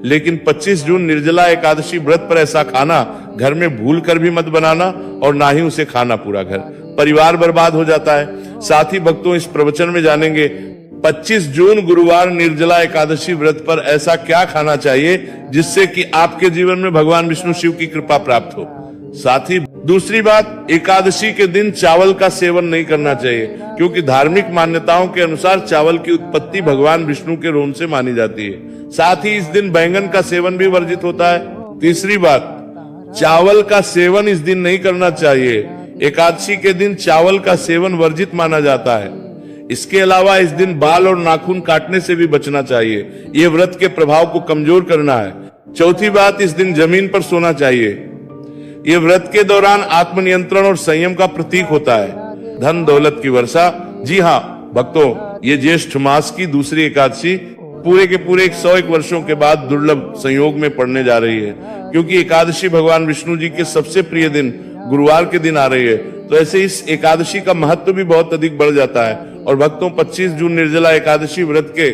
लेकिन 25 जून निर्जला एकादशी व्रत पर ऐसा खाना घर में भूल कर भी मत बनाना और ना ही उसे खाना पूरा घर, परिवार बर्बाद हो जाता है। साथ ही भक्तों इस प्रवचन में जानेंगे 25 जून गुरुवार निर्जला एकादशी व्रत पर ऐसा क्या खाना चाहिए जिससे कि आपके जीवन में भगवान विष्णु शिव की कृपा प्राप्त हो। साथ ही दूसरी बात, एकादशी के दिन चावल का सेवन नहीं करना चाहिए, क्योंकि धार्मिक मान्यताओं के अनुसार चावल की उत्पत्ति भगवान विष्णु के रोम से मानी जाती है। साथ ही इस दिन बैंगन का सेवन भी वर्जित होता है। तीसरी बात, चावल का सेवन इस दिन नहीं करना चाहिए। एकादशी के दिन चावल का सेवन वर्जित माना जाता है। इसके अलावा इस दिन बाल और नाखून काटने से भी बचना चाहिए, ये व्रत के प्रभाव को कमजोर करना है। चौथी बात, इस दिन जमीन पर सोना चाहिए। ये व्रत के दौरान आत्मनियंत्रण और संयम का प्रतीक होता है। धन दौलत की वर्षा। जी हाँ भक्तों, ये ज्येष्ठ मास की दूसरी एकादशी पूरे के पूरे 101 वर्षों के बाद दुर्लभ संयोग में पड़ने जा रही है, क्योंकि एकादशी भगवान विष्णु जी के सबसे प्रिय दिन गुरुवार के दिन आ रही है। तो ऐसे इस एकादशी का महत्व भी बहुत अधिक बढ़ जाता है। और भक्तों 25 जून निर्जला एकादशी व्रत के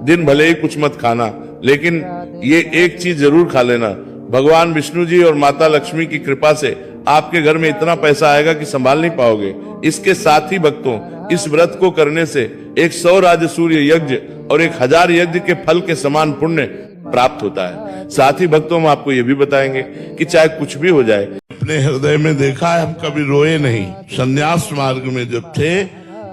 दिन भले ही कुछ मत खाना, लेकिन ये एक चीज जरूर खा लेना, भगवान विष्णु जी और माता लक्ष्मी की कृपा से आपके घर में इतना पैसा आएगा कि संभाल नहीं पाओगे। इसके साथ ही भक्तों, इस व्रत को करने से 100 राजसूर्य यज्ञ और 1000 यज्ञ के फल के समान पुण्य प्राप्त होता है। साथ ही भक्तों हम आपको ये भी बताएंगे कि चाहे कुछ भी हो जाए, अपने हृदय में देखा है, हम कभी रोए नहीं। संन्यास मार्ग में जब थे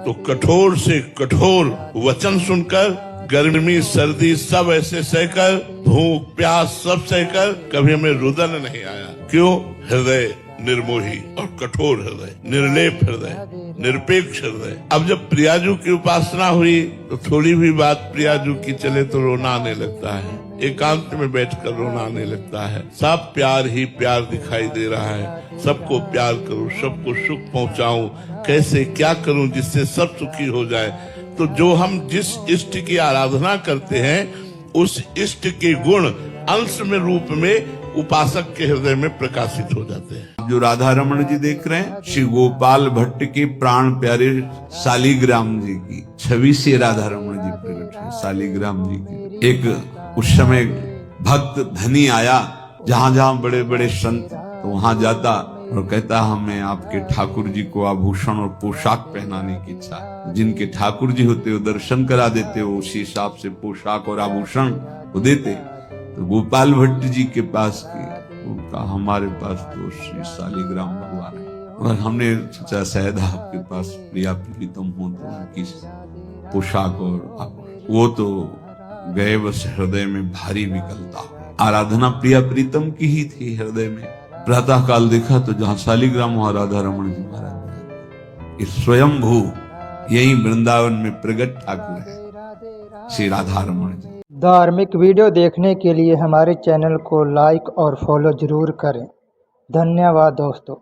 तो कठोर से कठोर वचन सुनकर, गर्मी सर्दी सब ऐसे सहकर, भूख प्यास सब सहकर, कभी हमें रुदन नहीं आया। क्यों? हृदय निर्मोही और कठोर हृदय, निर्लेप हृदय, निरपेक्ष हृदय। अब जब प्रियाजू की उपासना हुई तो थोड़ी भी बात प्रियाजू की चले तो रोना आने लगता है, एकांत में बैठकर रोना आने लगता है। सब प्यार ही प्यार दिखाई दे रहा है। सबको प्यार करूं, सबको सुख पहुंचाऊं, कैसे क्या करूं जिससे सब सुखी हो जाए। तो जो हम जिस इष्ट की आराधना करते हैं उस इष्ट के गुण अंश में रूप में उपासक के हृदय में प्रकाशित हो जाते हैं। जो राधा रमण जी देख रहे हैं, श्री गोपाल भट्ट के प्राण प्यारे शालिग्राम जी की छवि से राधा रमण जी प्रकट है। शालिग्राम जी की एक उस समय भक्त धनी आया, जहां जहां बड़े बड़े संत, तो वहां जाता और कहता हमें आपके ठाकुर जी को आभूषण और पोशाक पहनाने की इच्छा है। जिनके ठाकुर जी होते वो दर्शन करा देते, वो उसी हिसाब से पोशाक और आभूषण वो देते। तो गोपाल भट्ट जी के पास उनका हमारे पास तो श्री शालिग्राम भगवान है, और हमने सोचा शायद आपके पास प्रिया प्रीतम हो तो उनकी पोशाक और वो तो गए बस हृदय में भारी विकलता। आराधना प्रिया प्रीतम की ही थी हृदय में। प्रातः काल देखा तो जहाँ शालिग्राम वहां राधा रमण जी महाराज, इस स्वयंभू यही वृंदावन में प्रगट ठाकुर है श्री राधा रमण जी। धार्मिक वीडियो देखने के लिए हमारे चैनल को लाइक और फॉलो जरूर करें। धन्यवाद दोस्तों।